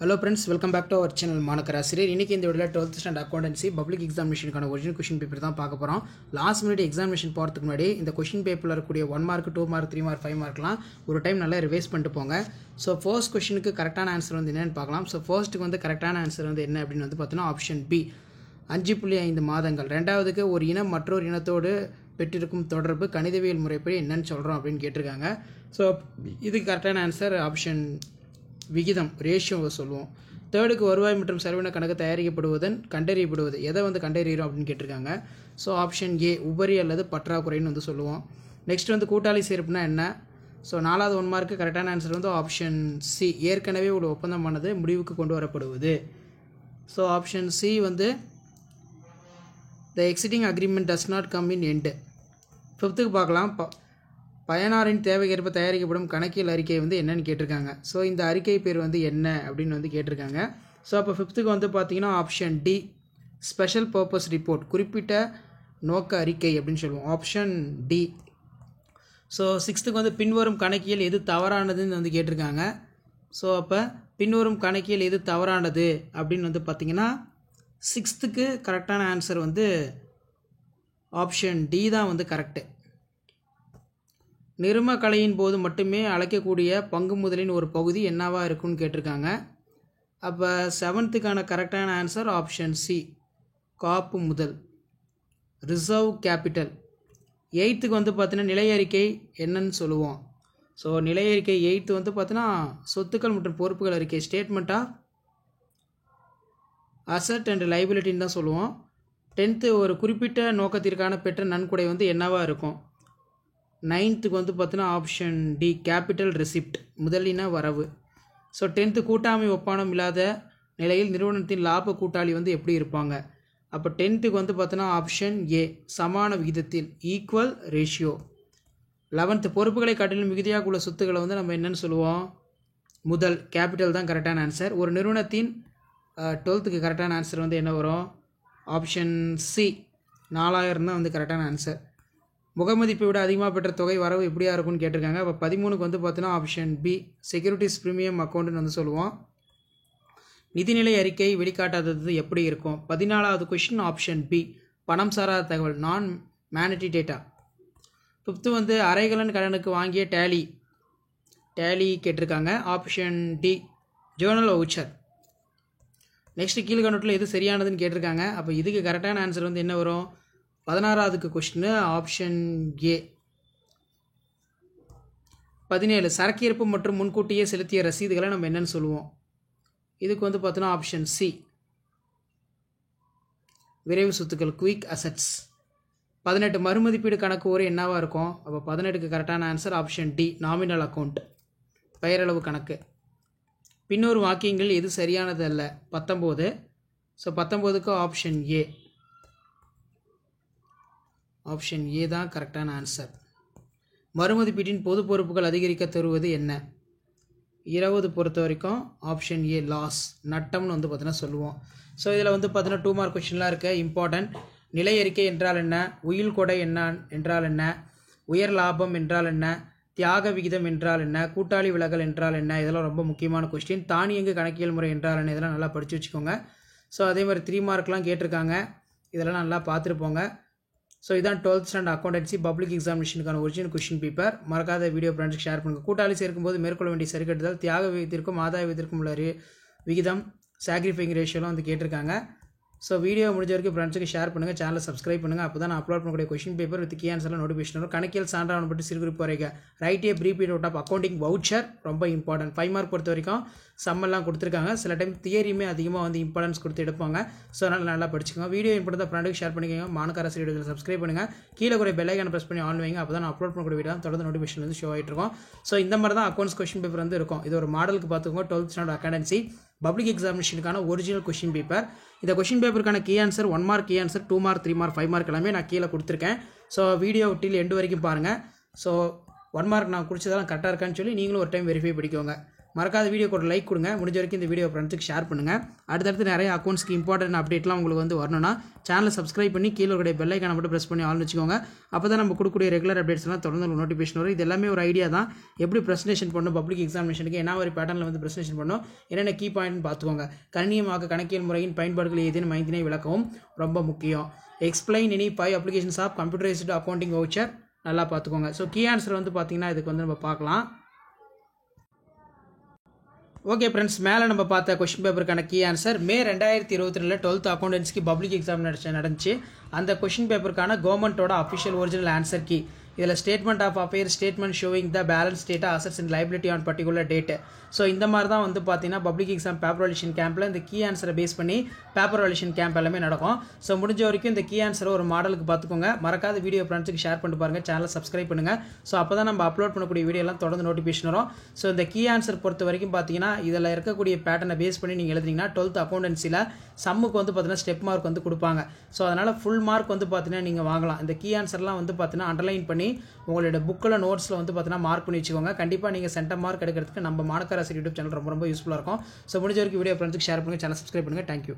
Hello friends, welcome back to our channel மாணக்கராசிரியர். இன்னைக்கு இந்த வீடியோல 12th ஸ்டாண்டர்ட் அக்கவுண்டன்சி பப்ளிக் எக்ஸாமினேஷனுக்கான ஒரிஜினல் क्वेश्चन பேப்பர் தான் பார்க்க போறோம். லாஸ்ட் மினிட் எக்ஸாமினேஷன் போறதுக்கு முன்னாடி இந்த क्वेश्चन பேப்பர்ல இருக்கக்கூடிய 1 மார்க், 2 மார்க், 3 மார்க், 5 மார்க்லாம் ஒரு டைம் நல்லா ரிவைஸ் பண்ணிட்டு போங்க. சோ ஃபர்ஸ்ட் क्वेश्चनக்கு கரெக்ட்டான ஆன்சர் வந்து என்னன்னு பார்க்கலாம். சோ ஃபர்ஸ்ட்க்கு வந்து கரெக்ட்டான ஆன்சர் வந்து என்ன அப்படினு வந்து பார்த்தோம்னா ஆப்ஷன் பி 5.5 மாதங்கள். இரண்டாவதுக்கு ஒரு இனம் மற்றொரு இனத்தோடு பெற்றிருக்கும் தொடர்பு கணிதவியல் முறைப்படி என்னன்னு சொல்றோம் அப்படினு கேட்டிருக்காங்க. சோ இதுக்கு கரெக்ட்டான ஆன்சர் ஆப்ஷன் விகிதம் ரேஷியோவை சொல்லுவோம். தேர்டுக்கு வருவாய் மற்றும் செலவின கணக்கு தயாரிக்கப்படுவதன் கண்டறியப்படுவது எதை வந்து கண்டறிகிறோம் அப்படின்னு கேட்டிருக்காங்க. ஸோ ஆப்ஷன் ஏ உபரி அல்லது பற்றாக்குறைன்னு வந்து சொல்லுவோம். நெக்ஸ்ட் வந்து கூட்டாளி சேர்ப்புனா என்ன? ஸோ 4வது 1 மார்க்கு கரெக்டான ஆன்சர் வந்து ஆப்ஷன் சி ஏற்கனவே ஒரு ஒப்பந்தமானது முடிவுக்கு கொண்டு வரப்படுவது. ஸோ ஆப்ஷன் சி வந்து the exiting agreement does not come in end. 5த்துக்கு பார்க்கலாம். பயனாரின் தேவைக்கேற்ப தயாரிக்கப்படும் கணக்கியல் அறிக்கை வந்து என்னன்னு கேட்டிருக்காங்க. ஸோ இந்த அறிக்கை பேர் வந்து என்ன அப்படின்னு வந்து கேட்டிருக்காங்க. ஸோ அப்போ 5த்துக்கு வந்து பார்த்தீங்கன்னா option D special purpose report குறிப்பிட்ட நோக்க அறிக்கை அப்படின்னு சொல்லுவோம். Option D. ஸோ 6த்துக்கு வந்து பின்வரும் கணக்கியல் எது தவறானதுன்னு வந்து கேட்டிருக்காங்க. ஸோ அப்போ பின்வரும் கணக்கியல் எது தவறானது அப்படின்னு வந்து பார்த்தீங்கன்னா 6த்துக்கு கரெக்டான ஆன்சர் வந்து ஆப்ஷன் டி தான் வந்து கரெக்டு. நிரும கலையின் போது மட்டுமே அழைக்கக்கூடிய பங்கு முதலின் ஒரு பகுதி என்னவா இருக்குன்னு கேட்டிருக்காங்க. அப்போ 7த்துக்கான கரெக்டான ஆன்சர் ஆப்ஷன் சி காப்பு முதல் ரிசர்வ் கேபிட்டல். 8த்துக்கு வந்து பார்த்தீங்கன்னா நிலை அறிக்கை என்னன்னு சொல்லுவோம். ஸோ நிலை அறிக்கை 8th வந்து பார்த்தீங்கன்னா சொத்துக்கள் மற்றும் பொறுப்புகள் அறிக்கை ஸ்டேட்மெண்ட் ஆஃப் அசட் அண்ட் லைபிலிட்டின்னு தான் சொல்லுவோம். 10th ஒரு குறிப்பிட்ட நோக்கத்திற்கான பெற்ற நன்கொடை வந்து என்னவா இருக்கும். 9த்துக்கு வந்து பார்த்தீங்கன்னா ஆப்ஷன் டி கேபிட்டல் ரெசிப்ட் முதலின வரவு. ஸோ 10th கூட்டாண்மை ஒப்பந்தம் இல்லாத நிலையில் நிறுவனத்தின் லாப கூட்டாளி வந்து எப்படி இருப்பாங்க. அப்போ 10த்துக்கு வந்து பார்த்தீங்கன்னா ஆப்ஷன் ஏ சமான விகிதத்தில் ஈக்குவல் ரேஷியோ. 11th பொறுப்புகளை காட்டிலும் மிகுதியாக உள்ள சொத்துக்களை வந்து நம்ம என்னன்னு சொல்லுவோம். முதல் கேபிட்டல் தான் கரெக்டான ஆன்சர். ஒரு நிறுவனத்தின் 12த்துக்கு கரெக்டான ஆன்சர் வந்து என்ன வரும். ஆப்ஷன் சி 4000 தான் வந்து கரெக்டான ஆன்சர். முகமதிப்பை விட அதிகமாக பெற்ற தொகை வரவு எப்படியா இருக்கும்னு கேட்டிருக்காங்க. அப்போ 13க்கு வந்து பார்த்தீங்கன்னா ஆப்ஷன் பி செக்யூரிட்டிஸ் ப்ரீமியம் அக்கௌண்ட்னு வந்து சொல்லுவோம். நிதிநிலை அறிக்கை வெளிக்காட்டாதது எப்படி இருக்கும். 14வது கொஸ்டின் ஆப்ஷன் பி பணம் சாராத தகவல் நான் மேனிட்டி டேட்டா. 5th வந்து அரைகலன் கடனுக்கு வாங்கிய டேலி கேட்டிருக்காங்க. Option D journal voucher. Next கீழ்கணக்கில் எது சரியானதுன்னு கேட்டிருக்காங்க. அப்போ இதுக்கு கரெக்டான ஆன்சர் வந்து என்ன வரும். 16வது கொஸ்டின் ஆப்ஷன் ஏ. 17 சரக்கு இருப்பு மற்றும் முன்கூட்டியே செலுத்திய ரசீதுகளை நம்ம என்னன்னு சொல்லுவோம். இதுக்கு வந்து பார்த்தோன்னா ஆப்ஷன் சி விரைவு சொத்துக்கள் குயிக் அசட்ஸ். 18 மறுமதிப்பீடு கணக்கு ஒரு என்னவா இருக்கும். அப்போ 18க்கு கரெக்டான answer option D nominal account பெயரளவு கணக்கு. பின்னொரு வாக்கியங்கள் எது சரியானது அல்ல. 19. ஸோ 19க்கு ஆப்ஷன் ஏ ஆப்ஷன் ஏ தான் கரெக்டான ஆன்சர். மறுமதிப்பீட்டின் பொது பொறுப்புகள் அதிகரிக்க தருவது என்ன. 20 பொறுத்த வரைக்கும் ஆப்ஷன் ஏ லாஸ் நட்டம்னு வந்து பார்த்தீங்கன்னா சொல்லுவோம். ஸோ இதில் வந்து பார்த்தீங்கன்னா 2 மார்க் கொஸ்டின்லாம் இருக்குது இம்பார்ட்டன்ட். நிலை அறிக்கை என்றால் என்ன, உயில் கொடை என்ன என்றால் என்ன, உயர் லாபம் என்றால் என்ன, தியாக விகிதம் என்றால் என்ன, கூட்டாளி விலகல் என்றால் என்ன, இதெல்லாம் ரொம்ப முக்கியமான கொஸ்டின். தானியங்கு கணக்கியல் முறை என்றால் என்ன, இதெல்லாம் நல்லா படித்து வச்சுக்கோங்க. ஸோ அதே மாதிரி 3 மார்க்லாம் கேட்டிருக்காங்க, இதெல்லாம் நல்லா பார்த்துருப்போங்க. ஸோ இதான் 12th ஸ்டாண்டர்ட் அக்கௌண்டன்சி பப்ளிக் எக்ஸாமினேஷனுக்கான ஒரிஜினல் கொஸ்டின் பேப்பர். மறக்காத வீடியோ ஃப்ரெண்ட்ஸ்க்கு ஷேர் பண்ணுங்கள். கூட்டாளி சேர்க்கும்போது மேற்கொள்ள வேண்டிய சரிக்கட்டுதல் தியாக விகிதத்திற்கும் ஆதாய விகிதத்திற்கும் உள்ள விகிதம் சாக்ரிஃபைங் ரேஷியோலாம் வந்து கேட்டிருக்காங்க. ஸோ வீடியோ முடிஞ்ச வரைக்கும் ஃப்ரெண்ட்ஸுக்கு ஷேர் பண்ணுங்கள், சேனலை சப்ஸ்கிரைப் பண்ணுங்கள். அப்போ தான் நான் அப்லோட் பண்ணக்கூடிய கொஸ்டின் பேப்பர் வித் கீ ஆன்சர்லாம் நோட்டிஃபிகேஷன் வரும். கணக்கியல் சான்றாவணம் பற்றி சிறுகுறிப்பு வரைக்க write a pre period of accounting voucher ரொம்ப இம்பார்ட்டன்ட். 5 மார்க் பொறுத்த வரைக்கும் சம்மெல்லாம் கொடுத்துருக்காங்க. சில டைம் தியரியுமே அதிகமாக வந்து இம்பார்ட்டன்ஸ் கொடுத்து எடுப்பாங்க. ஸோ அதனால் நல்லா படிச்சுக்கோங்க. வீடியோ இம்பார்ட்டன் ஃப்ரெண்டுக்கு ஷேர் பண்ணிக்கோங்க. மாணக்கராசிரியர் வீடியோவில் சப்ஸ்கிரைப் பண்ணுங்கள். கீழே கூட பெல் ஐக்கானை ப்ரெஸ் பண்ணி ஆன் வைங்க. அப்போ தான் நான் அப்லோட் பண்ணக்கூடிய வீடியோ தொடர்ந்து நோட்டிஃபிகேஷன் வந்து ஷோ ஆகிட்டு இருக்கும். ஸோ இந்த மாதிரி தான் அக்கௌண்ட்ஸ் கொஸ்டின் பேப்பர் வந்து இருக்கும். இது ஒரு மாடலுக்கு பார்த்துக்கோங்க. 12th ஸ்டாண்டர்ட் அக்கௌண்டன்சி பப்ளிக் எக்ஸாமினேஷனுக்கான ஒரிஜினல் கொஸ்டின் பேப்பர். இந்த கொஸ்டின் பேப்பருக்கான key answer 1 mark key answer 2 mark 3 mark 5 mark எல்லாமே நான் கீழே கொடுத்துருக்கேன். ஸோ வீடியோ டில் எண்டு வரைக்கும் பாருங்கள். ஸோ 1 மார்க் நான் குறிச்சதெல்லாம் கரெக்டாக இருக்கான்னு சொல்லி நீங்களும் ஒரு டைம் வெரிஃபை பண்ணிக்கோங்க. மறக்காத வீடியோக்கு ஒரு லைக் கொடுங்க. முடிஞ்ச வரைக்கும் இந்த வீடியோ ஃப்ரெண்ட்ஸுக்கு ஷேர் பண்ணுங்கள். அடுத்தடுத்து நிறைய அக்கௌண்ட்ஸ்க்கு இம்பார்ட்டன்ட் அப்டேட்லாம் உங்களுக்கு வந்து வரணும்னா சேனலை சப்ஸ்கிரைப் பண்ணி கீழே இருக்கிற பெல் ஐக்கானை மட்டும் ப்ரெஸ் பண்ணி ஆல்னு வச்சுக்கோங்க. அப்போ தான் நம்ம கொடுக்கக்கூடிய ரெகுலர் அப்டேட்ஸ்லாம் தொடர்ந்து உங்களுக்கு நோட்டிஃபிகேஷன் வரும். இது எல்லாமே ஒரு ஐடியா தான். எப்படி ப்ரெசன்டேஷன் பண்ணணும், பப்ளிக் எக்ஸாமினேஷனுக்கு என்ன ஒரு பேட்டர்னில் வந்து ப்ரெசன்டேஷன் பண்ணணும், என்னென்ன கீ பாயிண்ட்னு பார்த்துக்கோங்க. கணினியமாக கணக்கியல் முறையின் பயன்பாடுகள் ஏதேனும் 5 விளக்கவும் ரொம்ப முக்கியம். Explain any 5 applications of computerized accounting voucher நல்லா பார்த்துக்கோங்க. ஸோ கீ ஆன்சர் வந்து பார்த்தீங்கன்னா இதுக்கு வந்து நம்ம பார்க்கலாம். ஓகே ஃப்ரெண்ட்ஸ், மேலே நம்ம பார்த்த கொஸ்டின் பேப்பருக்கான கீ ஆன்சர் மே 2022 12th அக்கௌண்டன்சிக்கு பப்ளிக் எக்ஸாம் நடந்துச்சு. அந்த கொஸ்டின் பேப்பருக்கான கவர்மெண்ட்டோட அஃபிஷியல் ஒரிஜினல் ஆன்சர் கீ. இதில் statement of affairs, statement showing the balance data assets and liability on particular date. So இந்த மாதிரி தான் வந்து பார்த்தீங்கன்னா பப்ளிக் எக்ஸாம் பேப்பர் வேல்யூஷன் கேம்பில் இந்த கீ ஆன்சரை பேஸ் பண்ணி பேப்பர் வேல்யூஷன் கேம்ப் எல்லாமே நடக்கும். ஸோ முடிஞ்ச வரைக்கும் இந்த கீ ஆன்சரை ஒரு மாடலுக்கு பார்த்துக்கோங்க. மறக்காத வீடியோ ஃப்ரெண்ட்ஸுக்கு ஷேர் பண்ணிட்டு பாருங்கள், சேனலை சப்ஸ்கிரைப் பண்ணுங்கள். ஸோ அப்போ தான் நம்ம அப்லோட் பண்ணக்கூடிய வீடியோலாம் தொடர்ந்து நோட்டிஃபிகேஷன் வரும். ஸோ இந்த கீ ஆன்சர் பொறுத்த வரைக்கும் பார்த்தீங்கன்னா இதில் இருக்கக்கூடிய பேட்டர்னை பேஸ் பண்ணி நீங்கள் எழுதிங்கன்னா 12th அக்கௌண்டன்சியில் சம்முக்கு வந்து பார்த்தீங்கன்னா ஸ்டெப் மார்க் வந்து கொடுப்பாங்க. ஸோ அதனால் ஃபுல் மார்க் வந்து பார்த்தீங்கன்னா நீங்கள் வாங்கலாம். இந்த கீ ஆன்சர்லாம் வந்து பார்த்தீங்கன்னா அண்டர்லைன் பண்ணி உங்களோட புக்கில் நோட்ஸில் வந்து பார்த்தீங்கன்னா மார்க் பண்ணி வச்சுக்கோங்க. கண்டிப்பாக நீங்கள் சென்டம் மார்க் எடுக்கிறதுக்கு நம்ம மாணக்கராசி யூடியூப் சேனல் ரொம்ப யூஸ்ஃபுல்லாக இருக்கும். ஸோ முடிஞ்ச வரைக்கும் வீடியோ ஃப்ரெண்ட்ஸுக்கு ஷேர் பண்ணுங்கள், சேனல் சப்ஸ்கிரைப் பண்ணுங்கள். தேங்க்யூ.